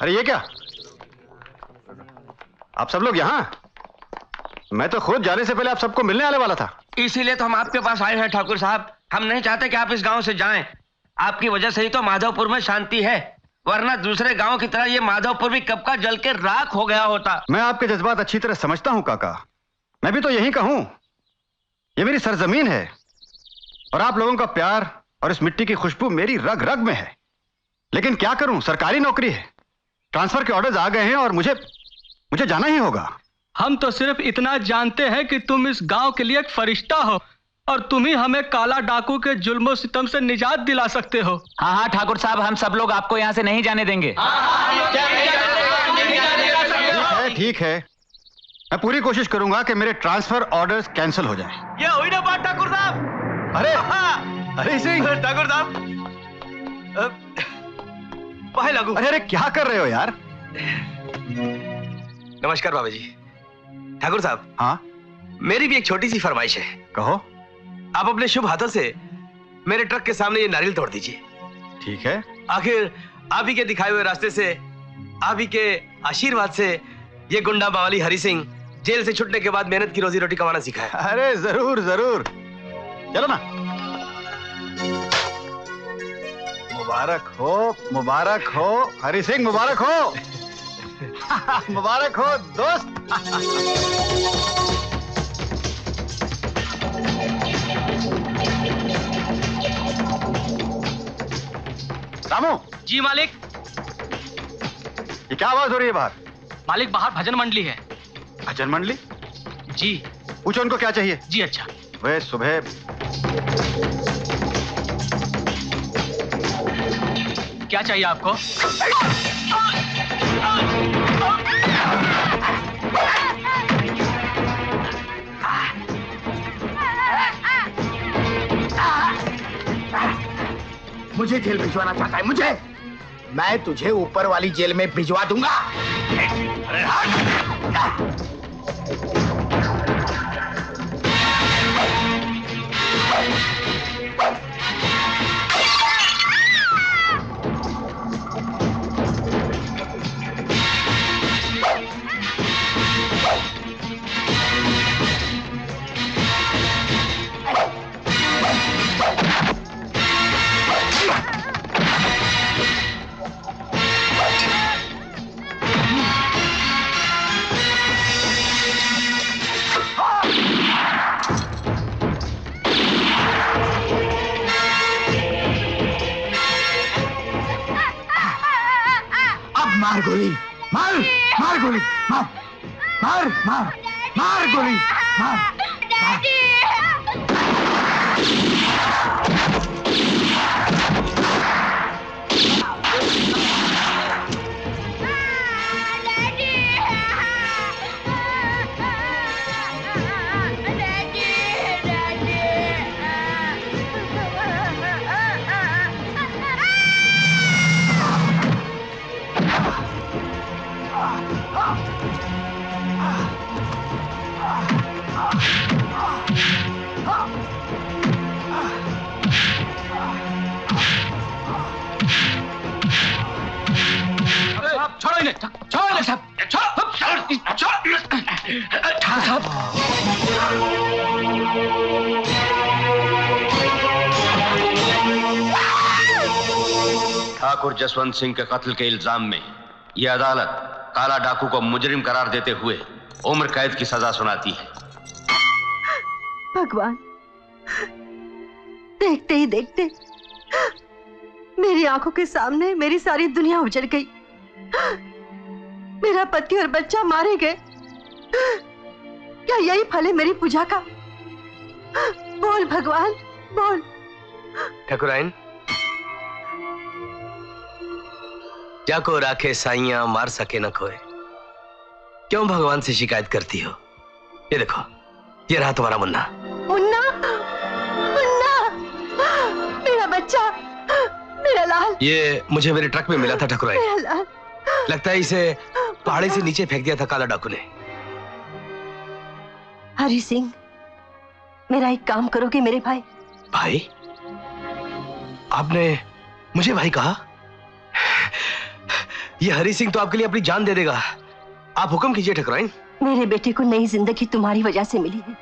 अरे ये क्या, आप सब लोग यहाँ? मैं तो खुद जाने से पहले आप सबको मिलने आने वाला था। इसीलिए तो हम आपके पास आए हैं ठाकुर साहब। हम नहीं चाहते कि आप इस गांव से जाएं। आपकी वजह से ही तो माधवपुर में शांति है, वरना दूसरे गांव की तरह ये माधवपुर भी कब का जल के राख हो गया होता। मैं आपके जज्बात अच्छी तरह समझता हूं काका। मैं भी तो यही कहूं, ये मेरी सरजमीन है और आप लोगों का प्यार और इस मिट्टी की खुशबू मेरी रग रग में है। लेकिन क्या करूं, सरकारी नौकरी है, ट्रांसफर के ऑर्डर्स आ गए हैं और मुझे जाना ही होगा। हम तो सिर्फ इतना जानते हैं कि तुम इस गांव के लिए एक फरिश्ता हो और तुम ही हमें काला डाकू के जुल्म सितम से निजात दिला सकते हो। हाँ हाँ ठाकुर साहब, हम सब लोग आपको यहाँ से नहीं जाने देंगे। ठीक है, मैं पूरी कोशिश करूंगा कि मेरे ट्रांसफर ऑर्डर्स कैंसिल हो जाएं। ये हुई ना बात ठाकुर साहब। अरे हरि सिंह, ठाकुर साहब भाई लागू। अरे क्या कर रहे हो यार? नमस्कार बाबा जी। ठाकुर साहब, हाँ मेरी भी एक छोटी सी फरमाइश है। कहो। आप अपने शुभ हाथों से मेरे ट्रक के सामने ये नारियल तोड़ दीजिए। ठीक है। आखिर आप ही के दिखाए हुए रास्ते से, आप ही के आशीर्वाद से ये गुंडा बावली हरि सिंह जेल से छुटने के बाद मेहनत की रोजी रोटी कमाना सीखा है। अरे जरूर जरूर, चलो ना। मुबारक हो हरि सिंह, मुबारक हो। मुबारक हो दोस्त। रामू। जी मालिक। ये क्या आवाज हो रही है बाहर? मालिक बाहर भजन मंडली है। भजन मंडली? जी। पूछो उनको क्या चाहिए। जी अच्छा। वे सुबह क्या चाहिए आपको? मुझे जेल भिजवाना चाहता है? मुझे? मैं तुझे ऊपर वाली जेल में भिजवा दूंगा। अरे मार गोली, मार मार गोली, मार मार मार मार गोली, मार। छोड़ो इन्हें, छोड़ो इन्हें सब, ठाकुर जसवंत सिंह के कत्ल के इल्जाम में यह अदालत काला डाकू को मुजरिम करार देते हुए उम्र कैद की सजा सुनाती है। भगवान, देखते ही देखते मेरी आंखों के सामने मेरी सारी दुनिया उजड़ गई। मेरा पति और बच्चा मारे गए। क्या यही फल है मेरी पूजा का? बोल भगवान, बोल। ठाकुराइन, जाको राखे साइयां मार सके न कोई, क्यों भगवान से शिकायत करती हो? ये देखो, ये रहा तुम्हारा मुन्ना। मुन्ना, मुन्ना, मेरा बच्चा, मेरा लाल। ये मुझे मेरे ट्रक में मिला था ठाकुराइन। मेरा लाल। लगता है इसे पहाड़ी से नीचे फेंक दिया था काला डाकू ने। हरि सिंह, मेरा एक काम करोगे मेरे भाई? भाई? आपने मुझे भाई कहा? ये हरी सिंह तो आपके लिए अपनी जान दे देगा। आप हुक्म कीजिए ठकुराइन। मेरे बेटे को नई जिंदगी तुम्हारी वजह से मिली है,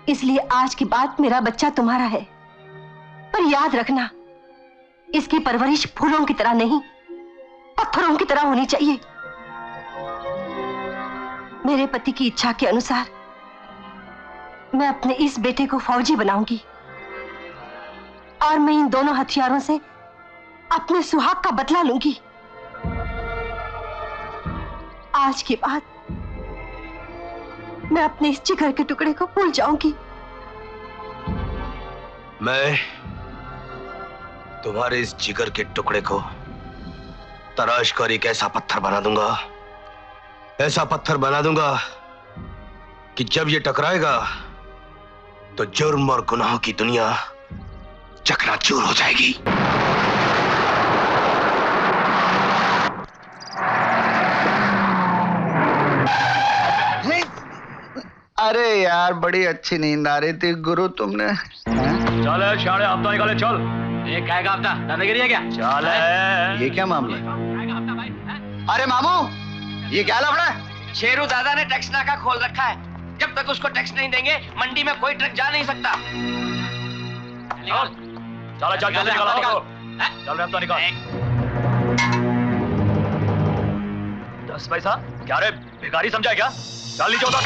इसलिए आज के बाद मेरा बच्चा तुम्हारा है। पर याद रखना, इसकी परवरिश फूलों की तरह नहीं, पत्थरों की तरह होनी चाहिए। मेरे पति की इच्छा के अनुसार मैं अपने इस बेटे को फौजी बनाऊंगी और मैं इन दोनों हथियारों से अपने सुहाग का बदला लूंगी। आज के बाद मैं अपने इस जिगर के टुकड़े को भूल जाऊंगी। मैं तुम्हारे इस जिगर के टुकड़े को तराश कर एक ऐसा पत्थर बना दूंगा, ऐसा पत्थर बना दूंगा कि जब ये टकराएगा तो जुर्म और गुनाहों की दुनिया चकनाचूर हो जाएगी। अरे यार, बड़ी अच्छी नींद आ रही थी गुरु। तुमने चल शाणे हफ्ता निकाले चल। ये क्या का हफ्ता दादागिरी है क्या? चल ये क्या मामला है? अरे मामू, ये क्या लफड़ा है? शेरू दादा ने टैक्स नाका खोल रखा है। जब तक उसको टैक्स नहीं देंगे मंडी में कोई ट्रक जा नहीं सकता। चल चल जल्दी निकालो। चल हफ्ता निकाल। 10 पैसा क्या रे, भिखारी समझा क्या? चल लीजिए उधर।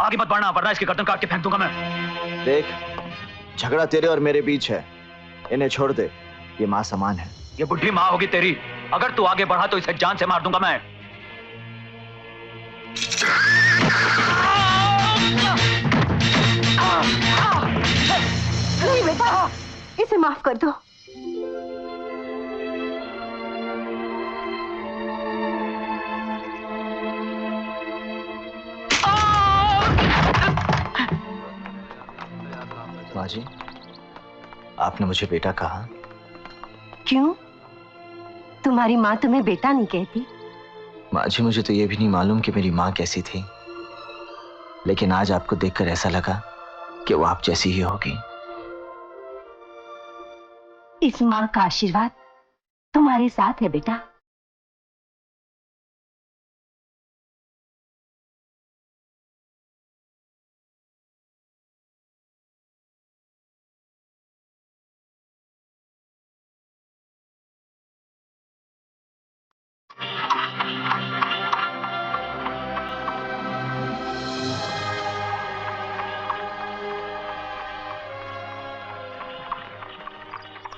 आगे मत बढ़ना वरना इसके गर्दन काट के फेंक दूंगा मैं। देख, झगड़ा तेरे और मेरे बीच है, इन्हें छोड़ दे। ये माँ समान है। ये बुढ़ी माँ होगी तेरी। अगर तू आगे बढ़ा तो इसे जान से मार दूंगा मैं। नहीं बेटा, इसे माफ कर दो। माँ जी, आपने मुझे बेटा कहा। क्यों? तुम्हारी माँ तुम्हें बेटा नहीं कहती? माँ जी, मुझे तो ये भी नहीं मालूम कि मेरी माँ कैसी थी, लेकिन आज आपको देखकर ऐसा लगा कि वो आप जैसी ही होगी। इस माँ का आशीर्वाद तुम्हारे साथ है बेटा।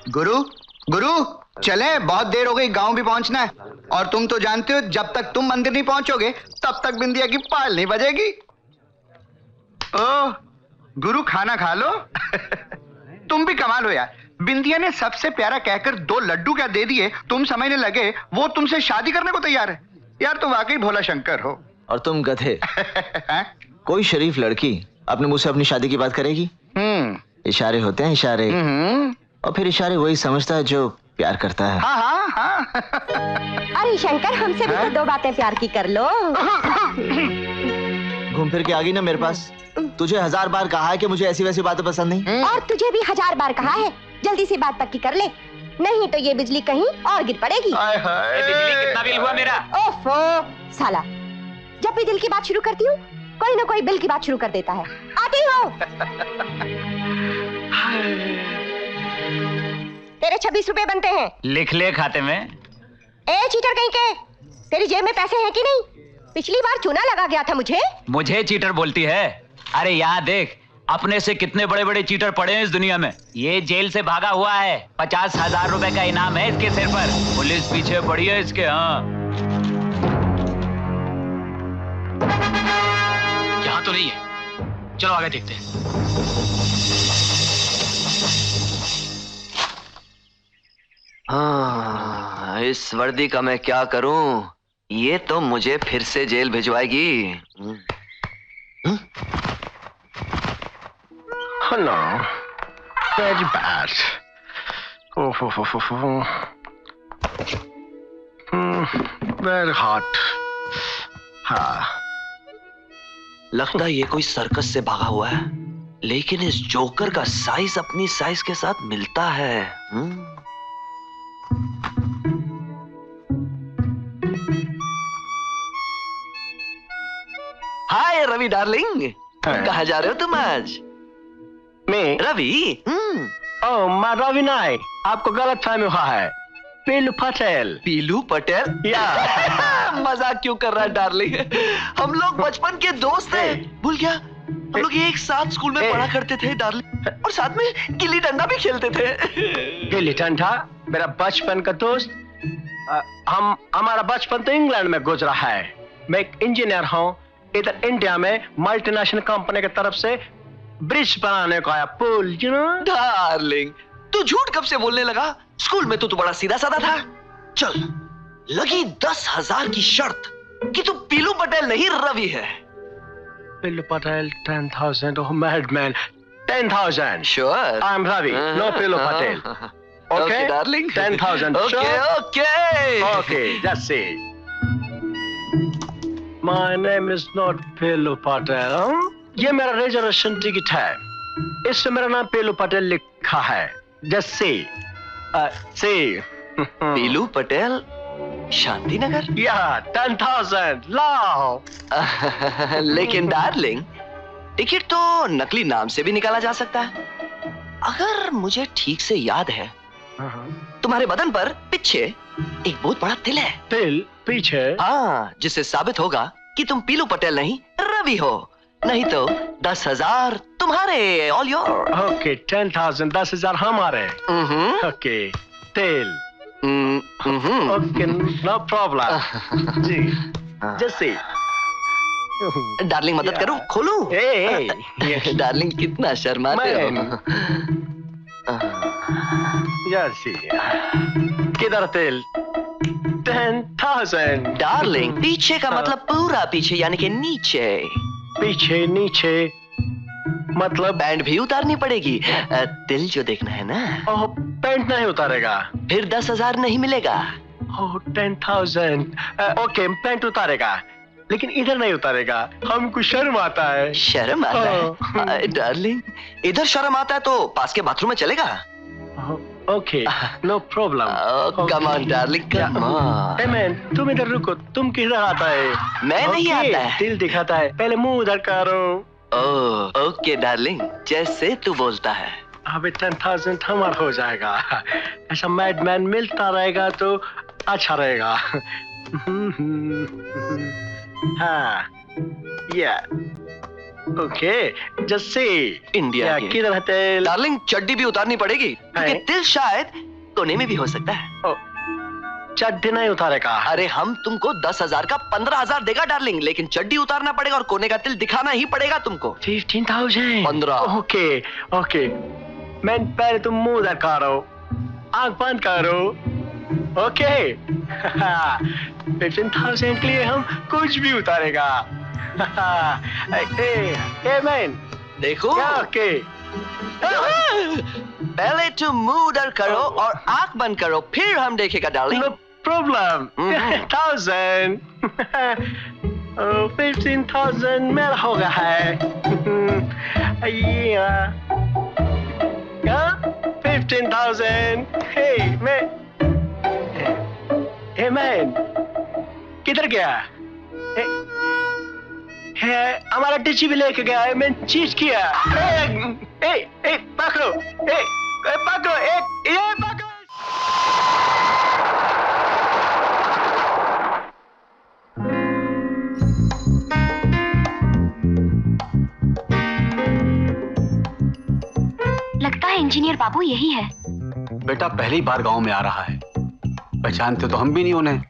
गुरु, गुरु चले, बहुत देर हो गई, गांव भी पहुंचना है। और तुम तो जानते हो, जब तक तुम मंदिर नहीं पहुंचोगे तब तक बिंदिया की पाल नहीं बजेगी। ओह गुरु, खाना खा लो। तुम भी कमाल हो यार, बिंदिया ने सबसे प्यारा कहकर 2 लड्डू क्या दे दिए, तुम समझने लगे वो तुमसे शादी करने को तैयार है। यार तुम वाकई भोला शंकर हो। और तुम गधे। कोई शरीफ लड़की अपने मुंह से अपनी शादी की बात करेगी? इशारे होते हैं, इशारे। और फिर इशारे वही समझता है जो प्यार करता है। हाँ हाँ हाँ। अरे शंकर, हमसे भी तो 2 बातें प्यार की कर लो। घूम फिर के आ गई ना मेरे पास। तुझे 1000 बार कहा है कि मुझे ऐसी वैसी बातें पसंद नहीं। और तुझे भी 1000 बार कहा है, जल्दी से बात पक्की कर ले, नहीं तो ये बिजली कहीं और गिर पड़ेगी। बिजली कितना बिल हुआ मेरा? ओफो साला, जब भी दिल की बात शुरू करती हूँ कोई ना कोई बिल की बात शुरू कर देता है। आती हो। तेरे 26 रुपए बनते हैं। लिख ले खाते में। ए चीटर कहीं के, तेरी जेब में पैसे हैं कि नहीं? पिछली बार चूना लगा गया था मुझे। मुझे चीटर बोलती है? अरे यहाँ देख, अपने से कितने बड़े बड़े चीटर पड़े हैं इस दुनिया में। ये जेल से भागा हुआ है, 50,000 रुपए का इनाम है इसके सिर पर। पुलिस पीछे पड़ी है इसके। हाँ, यहाँ तो नहीं है, चलो आगे देखते हैं। हाँ, इस वर्दी का मैं क्या करूं? ये तो मुझे फिर से jail भिजवाएगी। Oh no, very bad. Very hot. हाँ, लगता है ये कोई सर्कस से भागा हुआ है, लेकिन इस जोकर का साइज अपनी साइज के साथ मिलता है। हाय रवि डार्लिंग, कहाँ जा रहे हो तुम आज? मैं रवि? ओह मैं रवि नहीं, आपको गलत फहमी हुआ है। पीलू पटेल। पीलू पटेल? या मजाक क्यों कर रहा है डार्लिंग? हम लोग बचपन के दोस्त हैं। भूल गया? हम लोग एक साथ स्कूल में पढ़ा करते थे डार्लिंग, और साथ में गिल्ली डंडा भी खेलते थे। गिल्ली डंडा मेरा बचपन का दोस्त। हमारा बचपन तो इंग्लैंड में गुजरा है। मैं एक इंजीनियर हूँ, इधर इंडिया में मल्टीनेशनल कंपनी की तरफ से ब्रिज बनाने को आया, पुल, यू नो। डार्लिंग, तू झूठ कब से बोलने लगा? स्कूल में तो तू बड़ा सीधा साधा था। चल, लगी 10,000 की शर्त कि तू पीलू पटेल नहीं रवि है। Pilu Patel 10,000, oh madman, 10,000। Sure? I am Ravi, no Pilu Patel. Okay darling, 10,000। Okay okay okay, that's it. My name is not Pilu Patel. ये मेरा रिजर्वेशन टिकट है, इससे मेरा नाम पीलू पटेल लिखा है। Just see. See. पीलू पटेल, शांति नगर? Yeah, 10,000. लाओ। लेकिन डार्लिंग, टिकट तो नकली नाम से भी निकाला जा सकता है। अगर मुझे ठीक से याद है, तुम्हारे बदन पर पीछे एक बहुत बड़ा तिल है। तिल पीछे? हाँ, जिससे साबित होगा कि तुम पीलू पटेल नहीं रवि हो। नहीं तो 10,000 तुम्हारे, ऑल योर। ओके, 10,000, 10,000 हमारे। ओके, तिल। Okay, no problem. जी, जैसे डार्लिंग मदद करूं, खोलूं? डार्लिंग कितना शर्माते हो। जैसे किधर तिल? 10,000। डार्लिंग, पीछे का मतलब पूरा पीछे, यानी कि नीचे। पीछे नीचे मतलब? बैंड भी उतारनी पड़ेगी, तिल जो देखना है ना। ओह, पैंट नहीं उतारेगा? फिर 10,000 नहीं मिलेगा। ओह, 10,000। ओके, पैंट उतारेगा, लेकिन इधर नहीं उतारेगा, हमको शर्म आता है। शर्म आता है? डार्लिंग, इधर शर्म आता है तो पास के बाथरूम में चलेगा। Okay, no problem. Come on darling, come on. Hey man, तुम इधर रुको, तुम किधर आता है? मैं नहीं आता है। दिल दिखाता है, पहले मुंह उधर करो। ओह, ओके डार्लिंग, जैसे तू बोलता है। अबे 10,000 हमारा हो जाएगा। ऐसा मैडमैन मिलता रहेगा तो अच्छा रहेगा। हाँ, या ओके, जैसे इंडिया किधर है तिल? डार्लिंग, चड्डी भी उतारनी पड़ेगी, क्योंकि तिल शायद कोने में भी हो सकता है। चड्डी नहीं उतारेगा? अरे हम तुमको 10,000 का 15,000 देगा डार्लिंग, लेकिन चड्डी उतारना पड़ेगा और कोने का तिल दिखाना ही पड़ेगा तुमको। 15,000? 15। ओके ओके, मैं पहले तुम मुंह उधर करो, आंख बंद करो। ओके, 15,000 के लिए हम कुछ भी उतारेगा। ए मैन, देखो। ओके, पहले तुम मुंह उधर करो और आंख बंद करो, फिर हम देखेगा डार्लिंग। No problem. 10,000। 15,000 मेरा हो गया है। 15,000। हे मैन, किधर गया? हमारा टिची भी लेके गया है, मैं चीज किया। पकड़ो, पकड़ो, ये पकड़ो। लगता है इंजीनियर बाबू यही है। बेटा पहली बार गांव में आ रहा है, पहचानते तो हम भी नहीं उन्हें,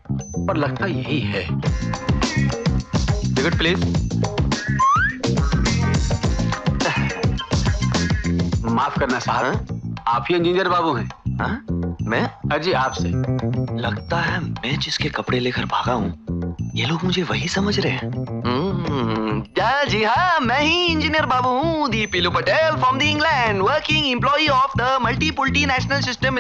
पर लगता यही है। Ticket please. माफ करना साहब, आप ही इंजीनियर बाबू हैं? हाँ? मैं? अजी आपसे। लगता है मैं जिसके कपड़े लेकर भागा हूँ, ये लोग मुझे वही समझ रहे हैं। जी हाँ, मैं ही इंजीनियर बाबू हूँ, the Pilu Patel from the England, working employee of the multi national system.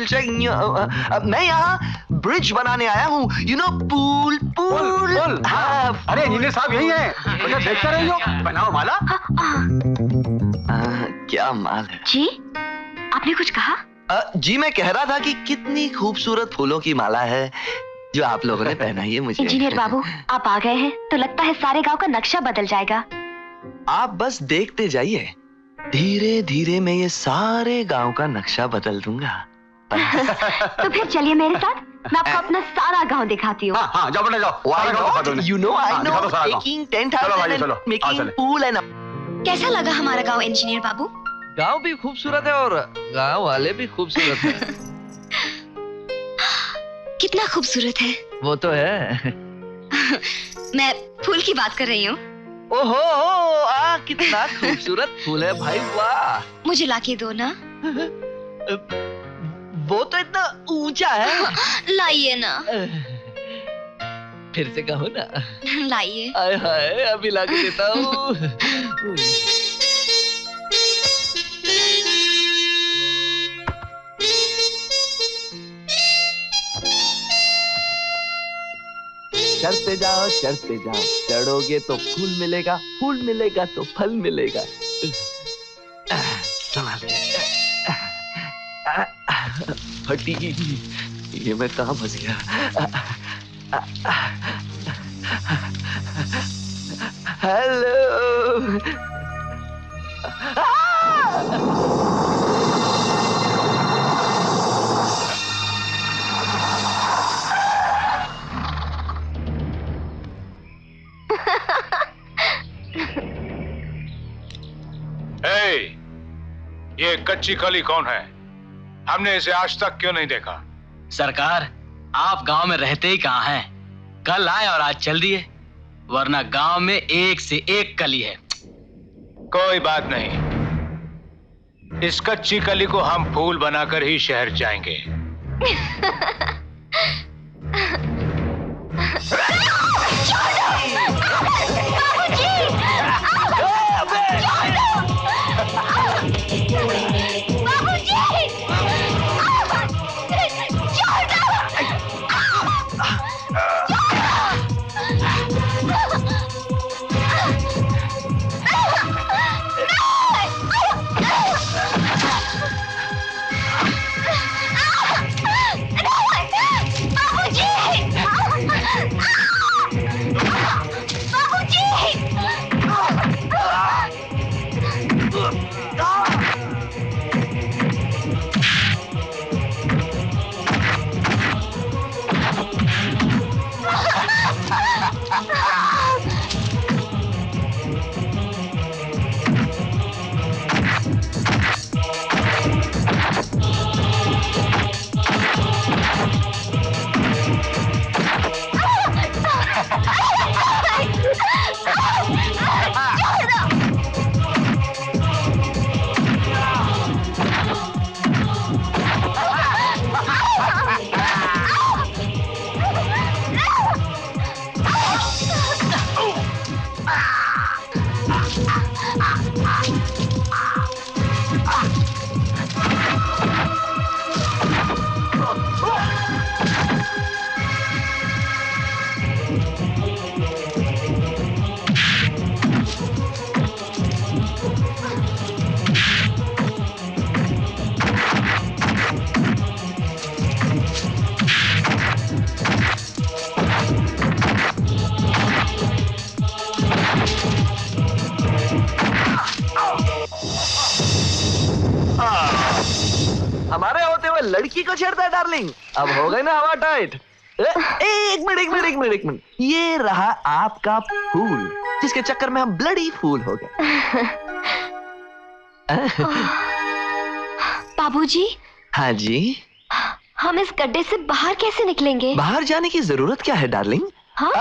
मैं यहाँ ब्रिज बनाने आया हूँ, यू नो, पूल। हाँ। अरे इंजीनियर साहब यही है, मुझे देखते रही हो। बनाओ माला। क्या माल है जी? आपने कुछ कहा? जी मैं कह रहा था कि कितनी खूबसूरत फूलों की माला है जो आप लोगों ने पहनाई है मुझे। इंजीनियर बाबू आप आ गए हैं तो लगता है सारे गांव का नक्शा बदल जाएगा। आप बस देखते जाइए, धीरे धीरे मैं ये सारे गांव का नक्शा बदल दूंगा। तो फिर चलिए मेरे साथ, मैं आपको अपना सारा गांव दिखाती हूँ। हाँ, जाओ बेटा जाओ। You know, I know, taking 10,000 and making pool and कैसा लगा हमारा गांव इंजीनियर बाबू? गांव भी खूबसूरत है और गांव वाले भी खूबसूरत हैं। कितना खूबसूरत है। वो तो है। मैं फूल की बात कर रही हूँ। ओहो, कितना खूबसूरत फूल है भाई, वाह। मुझे लाके दो ना। वो तो इतना ऊंचा है। लाइए ना। फिर से कहो ना। लाइए। आय हाय, अभी लाके देता हूँ। चढ़ते जाओ, चढ़ोगे तो फूल मिलेगा, फूल मिलेगा तो फल मिलेगा। फटी, ये मैं कहाँ फंस गया? हेलो। ये कच्ची कली कौन है? हमने इसे आज तक क्यों नहीं देखा? सरकार, आप गांव में रहते ही कहाँ हैं? कल आए और आज चल दिए, वरना गांव में एक से एक कली है। कोई बात नहीं, इस कच्ची कली को हम फूल बनाकर ही शहर जाएंगे। हमारे होते हुए लड़की को छेड़ता है डार्लिंग। अब हो गई ना हवा टाइट। एक मिनट, ये रहा आपका फूल, जिसके चक्कर में हम ब्लडी फूल हो गए। बाबूजी। हाँ जी। हम इस गड्ढे से बाहर कैसे निकलेंगे? बाहर जाने की जरूरत क्या है डार्लिंग? हाँ?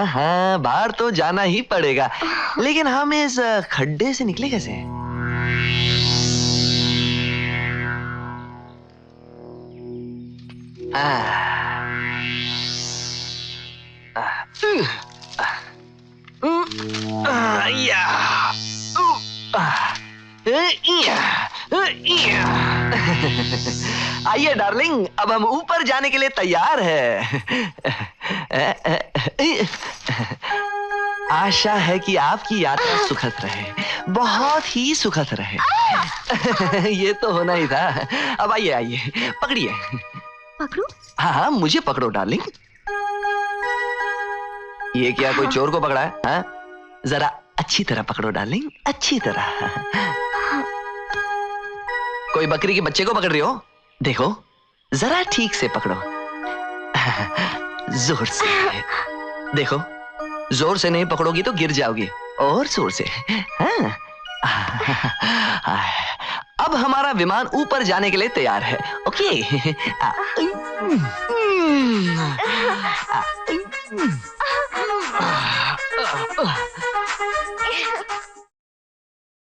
हाँ, बाहर तो जाना ही पड़ेगा, लेकिन हम इस खड्डे से निकले कैसे? आइए डार्लिंग, अब हम ऊपर जाने के लिए तैयार हैं। आशा है कि आपकी यात्रा सुखद रहे, बहुत ही सुखद रहे। ये तो होना ही था। अब आइए, पकड़िए। पकड़ू? हाँ, मुझे पकड़ो डार्लिंग। ये क्या कोई चोर को पकड़ा है? हाँ? जरा अच्छी तरह पकड़ो डार्लिंग, अच्छी तरह। कोई बकरी के बच्चे को पकड़ रही हो? देखो, जरा ठीक से पकड़ो। जोर से देखो, जोर से नहीं पकड़ोगी तो गिर जाओगी, और जोर से। हाँ? अब हमारा विमान ऊपर जाने के लिए तैयार है। ओके।